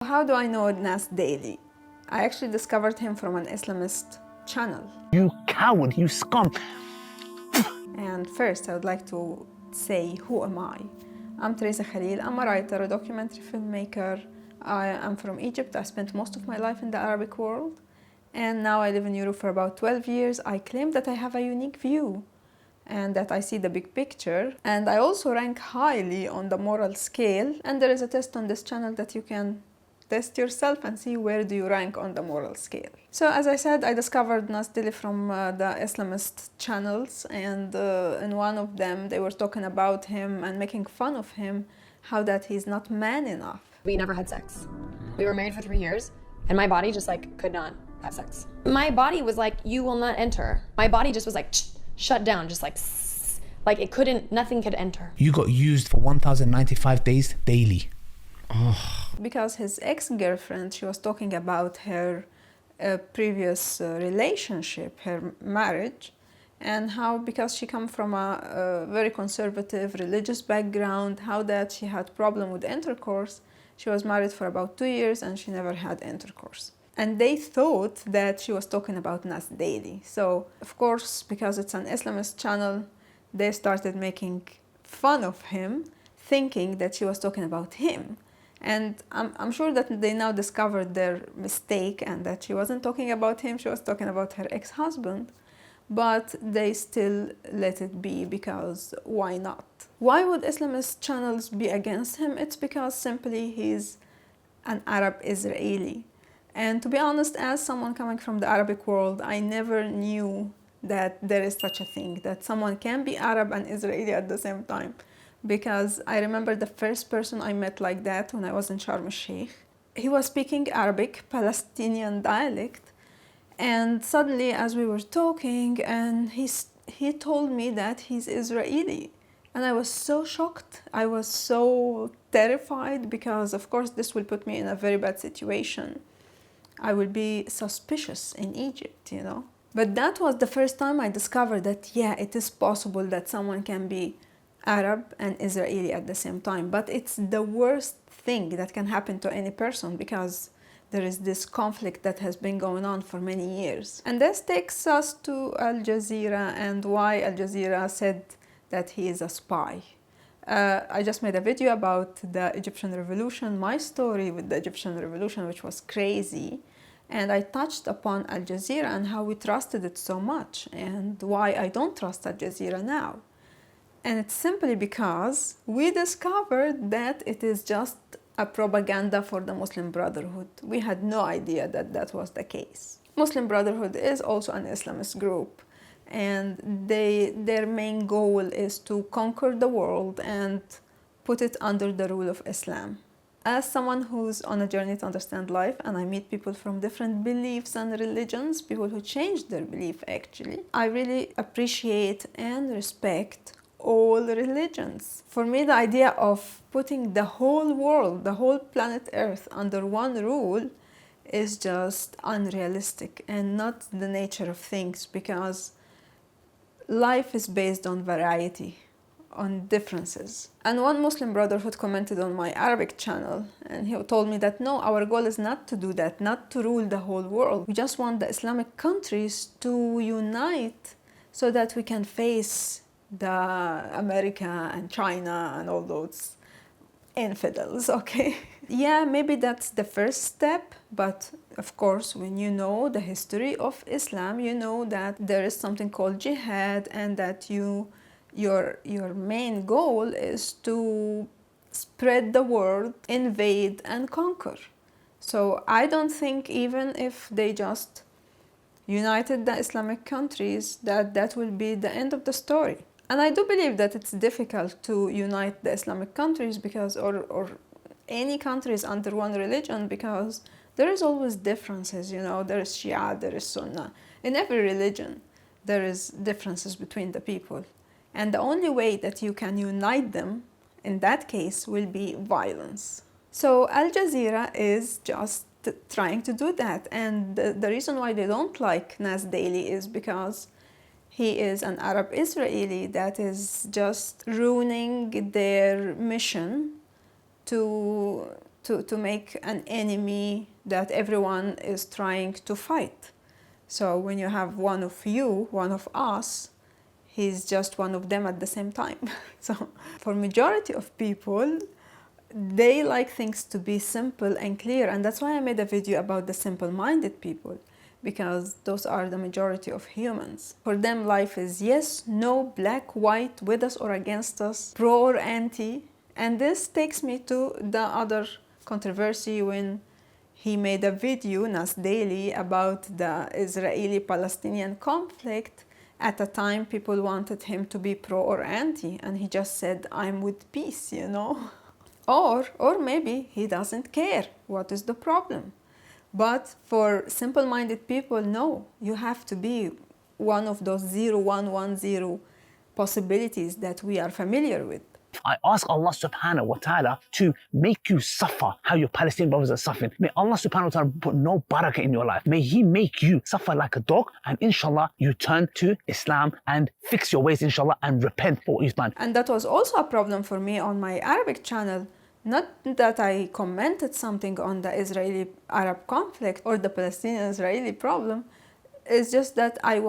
How do I know Nas Daily? I actually discovered him from an Islamist channel. You coward, you scum. And first, I would like to say, who am I? I'm Theresa Khalil. I'm a writer, a documentary filmmaker. I am from Egypt. I spent most of my life in the Arabic world. And now I live in Europe for about 12 years. I claim that I have a unique view and that I see the big picture. And I also rank highly on the moral scale. And there is a test on this channel that you can test yourself and see where do you rank on the moral scale. So as I said, I discovered Nas Daily from the Islamist channels, and in one of them they were talking about him and making fun of him, how that he's not man enough. We never had sex. We were married for 3 years, and my body just could not have sex. My body was like, you will not enter. My body just was shut down, just it couldn't, nothing could enter. You got used for 1,095 days daily. Oh. Because his ex-girlfriend, she was talking about her previous relationship, her marriage, and how because she come from a very conservative religious background, how that she had problem with intercourse. She was married for about 2 years and she never had intercourse. And they thought that she was talking about Nas Daily. So, of course, because it's an Islamist channel, they started making fun of him, thinking that she was talking about him. And I'm sure that they now discovered their mistake and that she wasn't talking about him, she was talking about her ex-husband. But they still let it be, because why not? Why would Islamist channels be against him? It's because simply he's an Arab Israeli. And to be honest, as someone coming from the Arabic world, I never knew that there is such a thing, that someone can be Arab and Israeli at the same time. Because I remember the first person I met like that when I was in Sharm el-Sheikh. He was speaking Arabic, Palestinian dialect, and suddenly as we were talking, and he told me that he's Israeli. And I was so shocked, I was so terrified, because of course this will put me in a very bad situation. I will be suspicious in Egypt, you know. But that was the first time I discovered that, yeah, it is possible that someone can be Arab and Israeli at the same time. But it's the worst thing that can happen to any person, because there is this conflict that has been going on for many years. And this takes us to Al Jazeera and why Al Jazeera said that he is a spy. I just made a video about the Egyptian Revolution, my story with the Egyptian Revolution, which was crazy. And I touched upon Al Jazeera and how we trusted it so much, and why I don't trust Al Jazeera now. And it's simply because we discovered that it is just a propaganda for the Muslim Brotherhood. We had no idea that that was the case. Muslim Brotherhood is also an Islamist group, and their main goal is to conquer the world and put it under the rule of Islam. As someone who's on a journey to understand life, and I meet people from different beliefs and religions, people who change their belief actually, I really appreciate and respect all religions. For me, the idea of putting the whole world, the whole planet Earth under one rule is just unrealistic and not the nature of things, because life is based on variety, on differences. And one Muslim Brotherhood commented on my Arabic channel, and he told me that no, our goal is not to do that, not to rule the whole world. We just want the Islamic countries to unite so that we can face the America and China and all those infidels, okay? Yeah, maybe that's the first step, but of course, when you know the history of Islam, you know that there is something called jihad, and that your main goal is to spread the word, invade and conquer. So I don't think even if they just united the Islamic countries, that will be the end of the story. And I do believe that it's difficult to unite the Islamic countries, because or any countries under one religion, because there is always differences, you know. There is Shia, there is Sunnah. In every religion there is differences between the people, and the only way that you can unite them in that case will be violence. So Al Jazeera is just trying to do that, and the reason why they don't like Nas Daily is because he is an Arab Israeli that is just ruining their mission to to make an enemy that everyone is trying to fight. So when you have one of you, one of us, he's just one of them at the same time. So for majority of people, they like things to be simple and clear, and that's why I made a video about the simple-minded people, because those are the majority of humans. For them, life is yes, no, black, white, with us or against us, pro or anti. And this takes me to the other controversy when he made a video, Nas Daily, about the Israeli-Palestinian conflict. At the time, people wanted him to be pro or anti, and he just said, I'm with peace, you know? Or maybe he doesn't care. What is the problem? But for simple-minded people, no, you have to be one of those 0110 possibilities that we are familiar with. I ask Allah subhanahu wa ta'ala to make you suffer how your Palestinian brothers are suffering. May Allah subhanahu wa ta'ala put no barakah in your life. May He make you suffer like a dog, and inshallah you turn to Islam and fix your ways, inshallah, and repent for what you've done. And that was also a problem for me on my Arabic channel. Not that I commented something on the Israeli-Arab conflict or the Palestinian-Israeli problem. It's just that I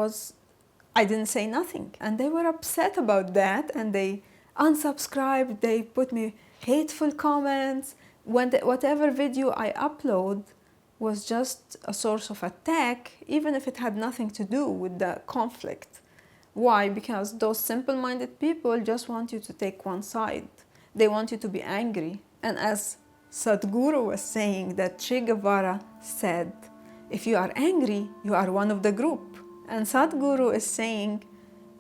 didn't say nothing. And they were upset about that, and they unsubscribed, they put me hateful comments. Whatever video I upload was just a source of attack, even if it had nothing to do with the conflict. Why? Because those simple-minded people just want you to take one side. They want you to be angry. And as Sadhguru was saying, that Che Guevara said, if you are angry, you are one of the group. And Sadhguru is saying,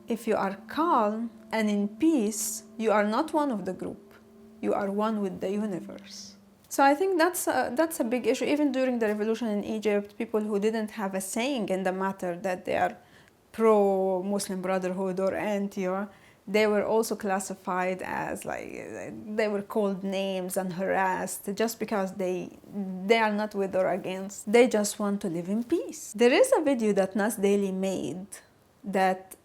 if you are calm and in peace, you are not one of the group. You are one with the universe. So I think that's a big issue. Even during the revolution in Egypt, people who didn't have a saying in the matter that they are pro-Muslim Brotherhood or anti, or they were also classified as they were called names and harassed just because they are not with or against. They just want to live in peace. There is a video that Nas Daily made that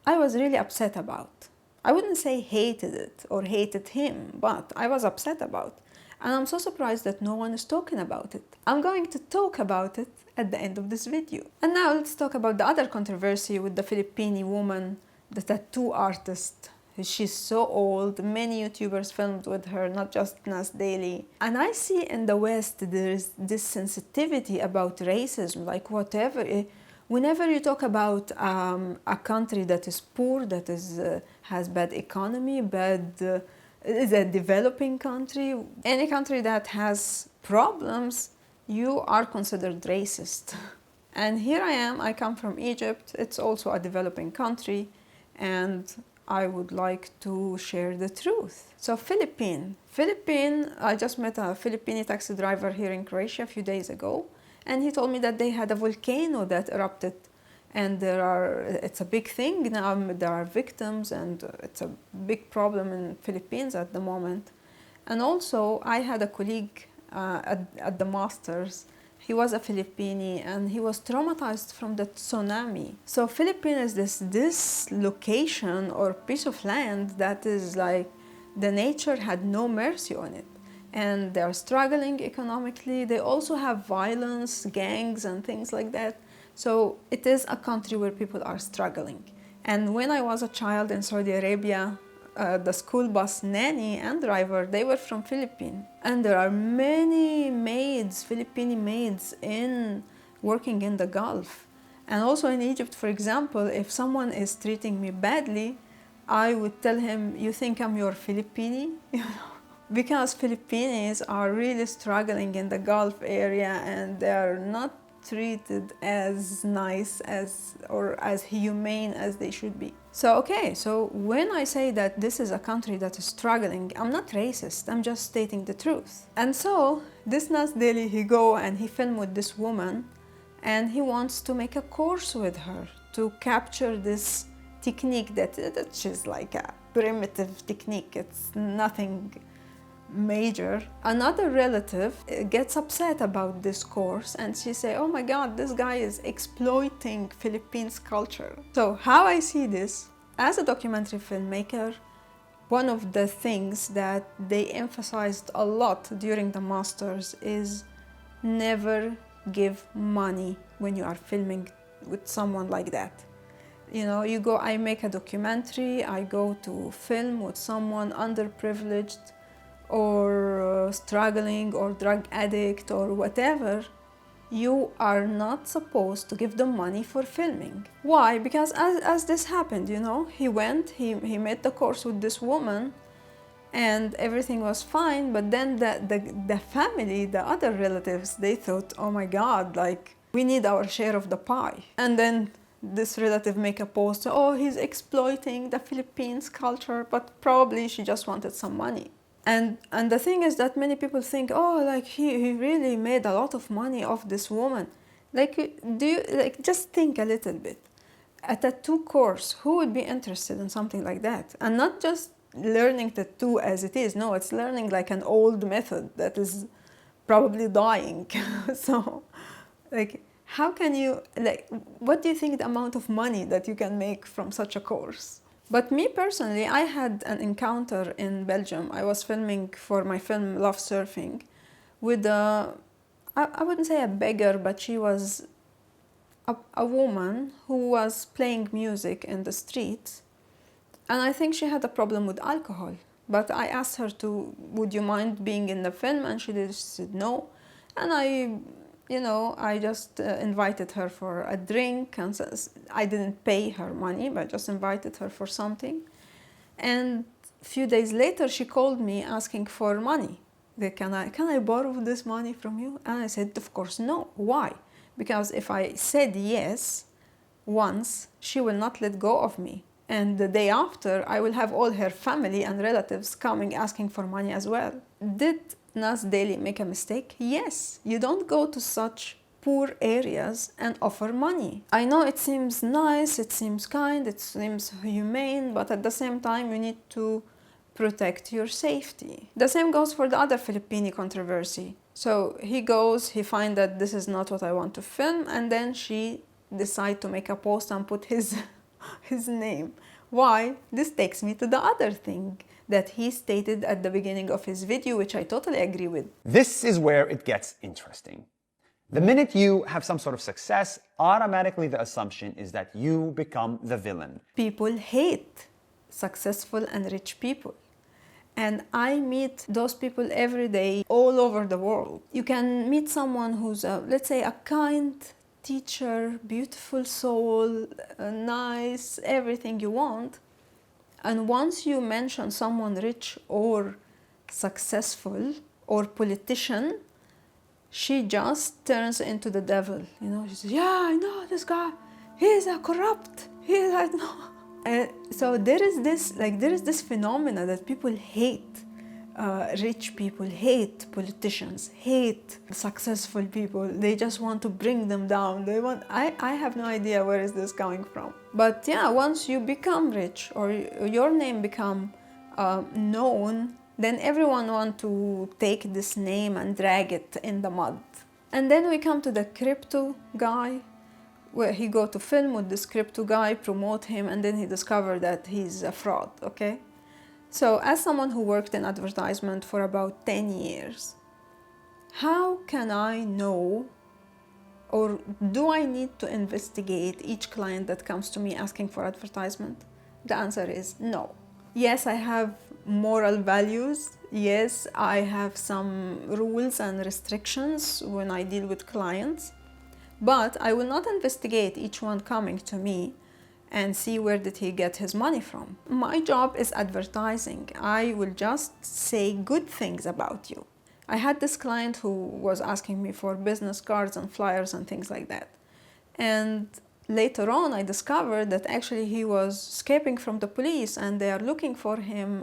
I was really upset about. I wouldn't say hated it or hated him, but I was upset about. And I'm so surprised that no one is talking about it. I'm going to talk about it at the end of this video. And now let's talk about the other controversy with the Filipino woman, the tattoo artist. She's so old. Many YouTubers filmed with her, not just Nas Daily. And I see in the West there's this sensitivity about racism, like whatever. Whenever you talk about a country that is poor, that has bad economy, is a developing country, any country that has problems, you are considered racist. And here I am, I come from Egypt. It's also a developing country, and I would like to share the truth. So Philippine, I just met a Filipino taxi driver here in Croatia a few days ago, and he told me that they had a volcano that erupted, and it's a big thing now. There are victims, and it's a big problem in Philippines at the moment. And also, I had a colleague at the Masters. He was a Filipino, and he was traumatized from the tsunami. So Philippines is this location or piece of land that is like the nature had no mercy on it. And they're struggling economically. They also have violence, gangs, and things like that. So it is a country where people are struggling. And when I was a child in Saudi Arabia, the school bus nanny and driver, they were from Philippines. And there are many maids, Filipino maids, working in the Gulf. And also in Egypt, for example, if someone is treating me badly, I would tell him, you think I'm your Filipino? Because Filipinos are really struggling in the Gulf area, and they are not treated as nice or as humane as they should be. So when I say that this is a country that is struggling, I'm not racist, I'm just stating the truth. And so this Nas Daily, he go and he filmed with this woman, and he wants to make a course with her to capture this technique that is like a primitive technique. It's nothing major. Another relative gets upset about this course, and she say, oh my god, this guy is exploiting Philippines culture. So how I see this, as a documentary filmmaker, One of the things that they emphasized a lot during the masters is never give money when you are filming with someone like that. You know, I make a documentary, I go to film with someone underprivileged or struggling or drug addict or whatever. You are not supposed to give them money for filming. Why? Because as this happened, you know, he made the course with this woman and everything was fine, but then the family, the other relatives, they thought, oh my God, like, we need our share of the pie. And then this relative make a post, oh, he's exploiting the Philippines culture, but probably she just wanted some money. And the thing is that many people think, oh, like he really made a lot of money off this woman. Like, just think a little bit. A tattoo course, who would be interested in something like that? And not just learning tattoo as it is. No, it's learning like an old method that is probably dying. So, like, how can you, like, what do you think the amount of money that you can make from such a course? But me personally, I had an encounter in Belgium. I was filming for my film Love Surfing with I wouldn't say a beggar, but she was a woman who was playing music in the streets. And I think she had a problem with alcohol. But I asked her would you mind being in the film? And she said no. And I just invited her for a drink, and I didn't pay her money, but just invited her for something. And a few days later, she called me asking for money. Can I borrow this money from you? And I said, of course, no. Why? Because if I said yes once, she will not let go of me. And the day after, I will have all her family and relatives coming asking for money as well. Did Nas Daily make a mistake? Yes. You don't go to such poor areas and offer money. I know it seems nice, it seems kind, it seems humane, but at the same time you need to protect your safety. The same goes for the other Filipino controversy. So he finds that this is not what I want to film, and then she decides to make a post and put his name. Why? This takes me to the other thing that he stated at the beginning of his video, which I totally agree with. This is where it gets interesting. The minute you have some sort of success, automatically the assumption is that you become the villain. People hate successful and rich people. And I meet those people every day all over the world. You can meet someone who's, let's say, a kind teacher, beautiful soul, nice, everything you want. And once you mention someone rich or successful or politician, she just turns into the devil. You know, she says, yeah, I know this guy, he's a corrupt, I know. And so there is this phenomena that people hate. Rich people hate politicians, hate successful people. They just want to bring them down. I have no idea where is this coming from. But yeah, once you become rich or your name become known, then everyone want to take this name and drag it in the mud. And then we come to the crypto guy, where he go to film with this crypto guy, promote him, and then he discovered that he's a fraud, okay? So as someone who worked in advertisement for about 10 years, how can I know, or do I need to investigate each client that comes to me asking for advertisement? The answer is no. Yes, I have moral values. Yes, I have some rules and restrictions when I deal with clients, but I will not investigate each one coming to me and see where did he get his money from. My job is advertising. I will just say good things about you. I had this client who was asking me for business cards and flyers and things like that. And later on, I discovered that actually he was escaping from the police and they are looking for him.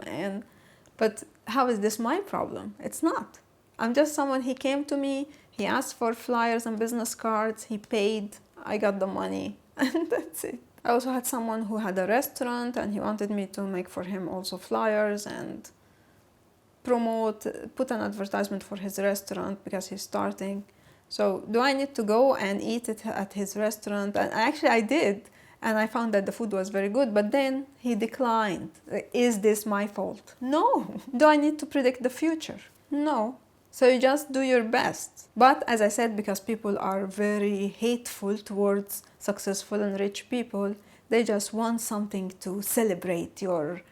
But how is this my problem? It's not. I'm just someone, he came to me, he asked for flyers and business cards, he paid, I got the money, and that's it. I also had someone who had a restaurant and he wanted me to make for him also flyers and put an advertisement for his restaurant because he's starting. So do I need to go and eat it at his restaurant? And actually I did. and I found that the food was very good, but then he declined. Is this my fault? No. Do I need to predict the future? No. So you just do your best. But as I said, because people are very hateful towards successful and rich people, they just want something to celebrate your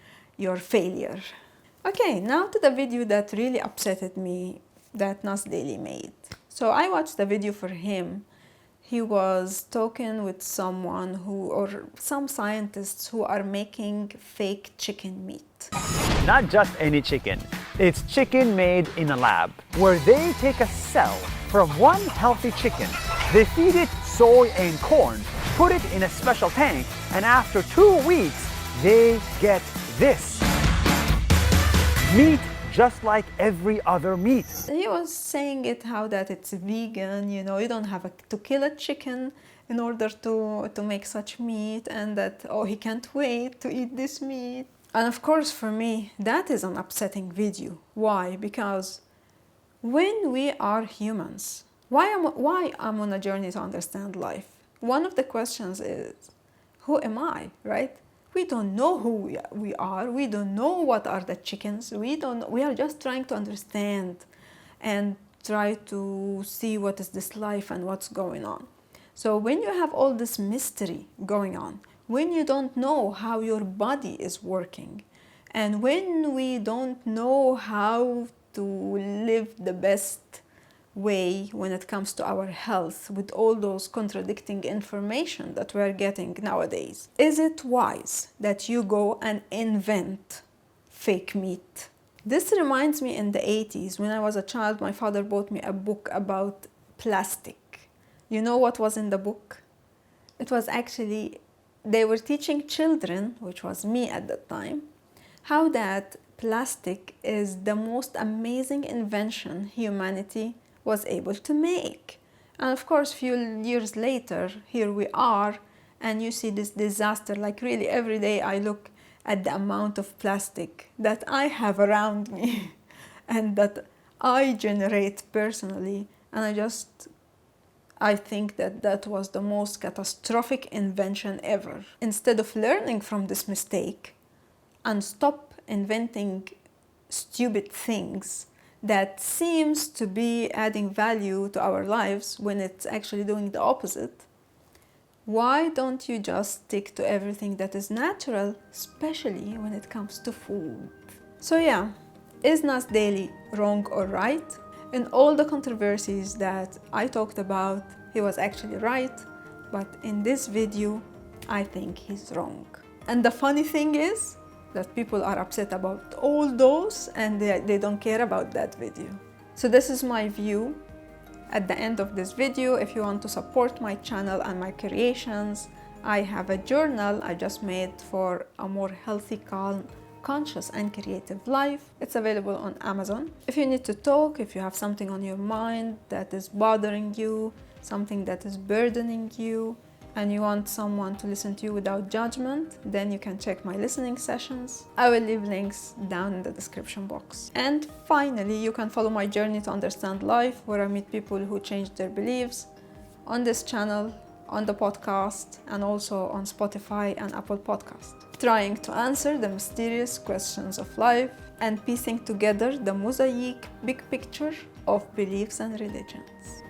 failure. Okay, now to the video that really upsetted me that Nas Daily made. So I watched the video for him. He was talking with someone or some scientists who are making fake chicken meat. Not just any chicken. It's chicken made in a lab, where they take a cell from one healthy chicken. They feed it soy and corn, put it in a special tank, and after 2 weeks, they get this. Meat just like every other meat. He was saying how that it's vegan, you don't have to kill a chicken in order to make such meat, and that, oh, he can't wait to eat this meat. And of course, for me, that is an upsetting video. Why? Because when we are humans, why I'm on a journey to understand life, one of the questions is, who am I, right? We don't know who we are. We don't know what are the chickens. We are just trying to understand and try to see what is this life and what's going on. So when you have all this mystery going on, when you don't know how your body is working, and when we don't know how to live the best way when it comes to our health, with all those contradicting information that we're getting nowadays, is it wise that you go and invent fake meat? This reminds me, in the 80s, when I was a child, my father bought me a book about plastic. You know what was in the book? It was actually, they were teaching children, which was me at that time, how that plastic is the most amazing invention humanity was able to make. And of course, a few years later, here we are, and you see this disaster. Like, really, every day I look at the amount of plastic that I have around me and that I generate personally, and I think that was the most catastrophic invention ever. Instead of learning from this mistake and stop inventing stupid things that seems to be adding value to our lives when it's actually doing the opposite, why don't you just stick to everything that is natural, especially when it comes to food? So yeah, is Nas Daily wrong or right? In all the controversies that I talked about, he was actually right, but in this video, I think he's wrong. And the funny thing is that people are upset about all those and they don't care about that video. So this is my view. At the end of this video, if you want to support my channel and my creations, I have a journal I just made for a more healthy, calm, conscious and creative life. It's available on Amazon. If you need to talk, if you have something on your mind that is bothering you, something that is burdening you, and you want someone to listen to you without judgment, then you can check my listening sessions. I will leave links down in the description box. And finally, you can follow my journey to understand life, where I meet people who changed their beliefs, on this channel, on the podcast, and also on Spotify and Apple Podcast, trying to answer the mysterious questions of life and piecing together the mosaic big picture of beliefs and religions.